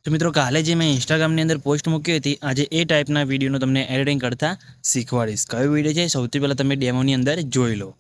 તો મિત્રો કાલે જે મેં ઇન્સ્ટાગ્રામની અંદર પોસ્ટ મૂકી હતી, આજે એ ટાઈપના વિડીયોનો તમને એડિટિંગ કરતા શીખવાડીશ. કયો વિડીયો છે સૌથી પહેલાં તમે ડેમોની અંદર જોઈ લો.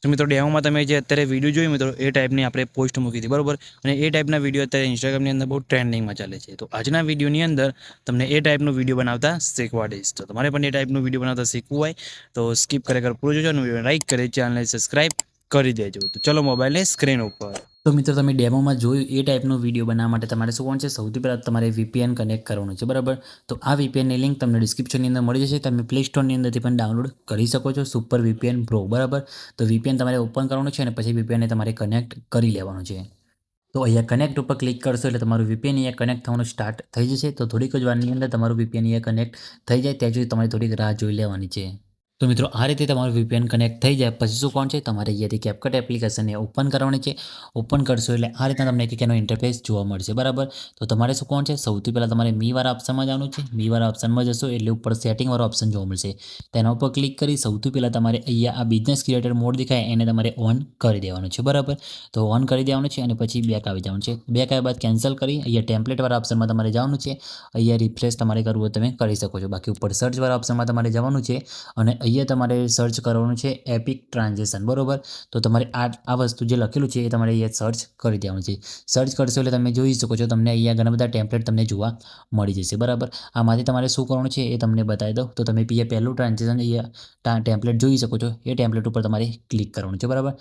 તો મિત્રો ડેમોમાં તમે જે અત્યારે વિડીયો જોયું મિત્રો, એ ટાઈપની આપણે પોસ્ટ મૂકી હતી, બરાબર. અને એ ટાઈપના વિડીયો અત્યારે ઇન્સ્ટાગ્રામની અંદર બહુ ટ્રેન્ડિંગમાં ચાલે છે. તો આજના વિડીયોની અંદર તમને એ ટાઈપનો વિડીયો બનાવતા શીખવાડીશ. તો તમારે પણ એ ટાઈપનું વિડીયો બનાવતા શીખવું હોય તો સ્કીપ કરે પૂરો જોજો અને વિડીયો લાઈક કરી ચેનલને સબસ્ક્રાઈબ કરી દેજો. તો ચલો મોબાઈલને સ્ક્રીન ઉપર. તો મિત્રો તમે ડેમોમાં જોયું એ ટાઈપનો વિડીયો બનાવવા માટે તમારે શું કરવાનું છે, સૌથી પહેલાં તમારે VPN કનેક્ટ કરવાનું છે, બરાબર. તો આ VPNની લિંક તમને ડિસ્ક્રિપ્શનની અંદર મળી જશે. તમે પ્લે સ્ટોરની અંદરથી પણ ડાઉનલોડ કરી શકો છો, સુપર VPN પ્રો, બરાબર. તો VPN તમારે ઓપન કરવાનું છે અને પછી VPN ને તમારે કનેક્ટ કરી લેવાનું છે. તો અહીંયા કનેક્ટ ઉપર ક્લિક કરશો એટલે તમારું VPN અહીંયા કનેક્ટ થવાનું સ્ટાર્ટ થઈ જશે. તો થોડીક જ વારની અંદર તમારું VPN અહીંયા કનેક્ટ થઈ જાય ત્યાં સુધી તમારે થોડીક રાહ જોઈ લેવાની છે. તો મિત્રો આ રીતે તમારું VPN કનેક્ટ થઈ જાય પછી શું કોણ છે, તમારે અહીંયાથી CapCut એપ્લિકેશનને ઓપન કરવાની છે. ઓપન કરશો એટલે આ રીતના તમને એક એનો ઇન્ટરફેસ જોવા મળશે, બરાબર. તો તમારે શું કોણ છે, સૌથી પહેલાં તમારે મીવાળા ઓપ્શનમાં જવાનું છે. મીવાળા ઓપ્શનમાં જશો એટલે ઉપર સેટિંગવાળો ઓપ્શન જોવા મળશે. તેના ઉપર ક્લિક કરી સૌથી પહેલાં તમારે અહીંયા આ બિઝનેસ ક્રિએટર મોડ દેખાય એને તમારે ઓન કરી દેવાનું છે, બરાબર. તો ઓન કરી દેવાનું છે અને પછી બેક આવી જવાનું છે. બેક આવ્યા બાદ કેન્સલ કરી અહીંયા ટેમ્પલેટવાળા ઓપ્શનમાં તમારે જવાનું છે. અહીંયા રિફ્રેશ તમારે કરવું હોય તમે કરી શકો છો. બાકી ઉપર સર્ચવાળા ઓપ્શનમાં તમારે જવાનું છે અને અહીંયા તમારે સર્ચ કરવાનું છે એપિક ટ્રાન્ઝેક્શન, બરાબર. તો તમારે આ વસ્તુ જે લખેલું છે એ તમારે અહીંયા સર્ચ કરી દેવાનું છે. સર્ચ કરશો એટલે તમે જોઈ શકો છો, તમને અહીંયા ઘણા બધા ટેમ્પલેટ તમને જોવા મળી જશે, બરાબર. આમાંથી તમારે શું કરવાનું છે એ તમને બતાવી દઉં. તો તમે પહેલું ટ્રાન્ઝેક્શન અહીંયા ટેમ્પલેટ જોઈ શકો છો. એ ટેમ્પલેટ ઉપર તમારે ક્લિક કરવાનું છે, બરાબર.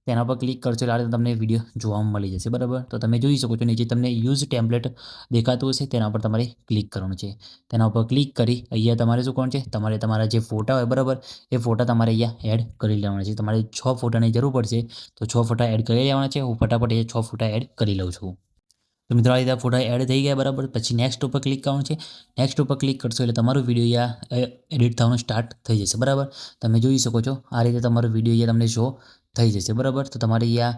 તેના પર ક્લિક કરશો એટલે તમને વિડીયો જોવા મળી જશે, બરાબર. તો તમે જોઈ શકો છો નીચે તમને યુઝ ટેમ્પલેટ દેખાતું હશે, તેના પર તમારે ક્લિક કરવાનું છે. તેના ઉપર ક્લિક કરી અહીંયા તમારે શું કરવાનું છે, તમારે તમારા જે ફોટા હોય, બરાબર, એ ફોટા તમારે અહીંયા એડ કરી લેવાના છે. તમારે 6 ફોટાની જરૂર પડશે તો 6 ફોટા એડ કરી લેવાના છે. હું ફટાફટ એ 6 ફોટા એડ કરી લઉં છું. તો મિત્રો આ રીતે ફોટા એડ થઈ ગયા, બરાબર. પછી નેક્સ્ટ ઉપર ક્લિક કરવાનું છે. નેક્સ્ટ ઉપર ક્લિક કરશો એટલે તમારું વિડીયો અહીંયા એડિટ થવાનું સ્ટાર્ટ થઈ જશે, બરાબર. તમે જોઈ શકો છો આ રીતે તમારો વિડીયો અહીંયા તમને શો થઈ જશે, બરાબર. તો તમારે અહીંયા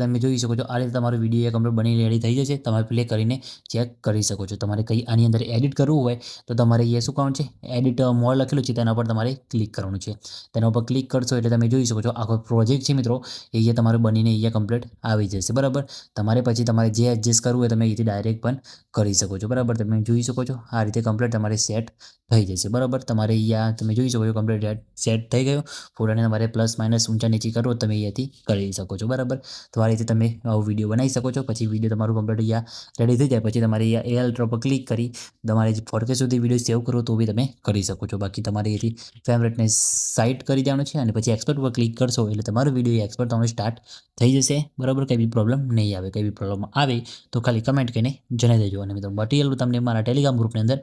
તમે જોઈ શકો છો આ રીતે તમારો વિડીયો કમ્પ્લીટ બની રેડી થઈ જશે. તમારે પ્લે કરીને ચેક કરી શકો છો. તમારે કંઈ આની અંદર એડિટ કરવું હોય તો તમારે અહીંયા શું કરવાનું છે, એડિટ મોડ લખેલું છે તેના પર તમારે ક્લિક કરવાનું છે. તેના ઉપર ક્લિક કરશો એટલે તમે જોઈ શકો છો આખો પ્રોજેક્ટ છે મિત્રો એ અહીંયા તમારે બનીને અહીંયા કમ્પ્લીટ આવી જશે, બરાબર. તમારે પછી તમારે જે એડજસ્ટ કરવું હોય તમે અહીંથી ડાયરેક્ટ પણ કરી શકો છો, બરાબર. તમે જોઈ શકો છો આ રીતે કમ્પ્લીટ તમારે સેટ થઈ જશે, બરાબર. તમારે અહીંયા તમે જોઈ શકો છો કમ્પ્લીટ સેટ થઈ ગયો. ફોટાને તમારે પ્લસ માઇનસ ઊંચા નીચે કરો તમે અહીંયાથી કરી શકો છો, બરાબર. તો આ રીતે તમે આવો વિડીયો બનાવી શકો છો. પછી વિડીયો તમારું કમ્પ્લીટ અહીંયા રેડી થઈ જાય પછી તમારે અહીંયા AL પર ક્લિક કરી તમારે 4K સુધી વિડીયો સેવ કરો તો બી તમે કરી શકો છો. બાકી તમારે અહીંથી ફેવરેટને સાઇટ કરી દેવાનું છે અને પછી એક્સપોર્ટ પર ક્લિક કરશો એટલે તમારો વિડીયો એક્સપોર્ટ થવાનું સ્ટાર્ટ થઈ જશે, બરાબર. કંઈ બી પ્રોબ્લેમ નહીં આવે. કંઈ બી પ્રોબ્લેમ આવે તો ખાલી કમેન્ટ કરીને જણાવી દેજો. અને મિત્રો મટીરિયલ તમને મારા ટેલિગ્રામ ગ્રુપની અંદર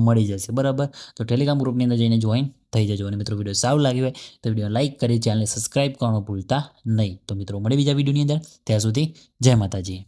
મળી જશે, બરાબર. તો ટેલિગ્રામ ગ્રુપની અંદર જઈને જોઈન થઈ જજો. અને મિત્રો વિડીયો સારું લાગ્યું હોય તો વિડીયો લાઇક કરી ચેનલને સબસ્ક્રાઈબ કરવાનું ભૂલતા નહીં. તો મિત્રો મળે બીજા વિડીયોની અંદર. ત્યાં સુધી જય માતાજી.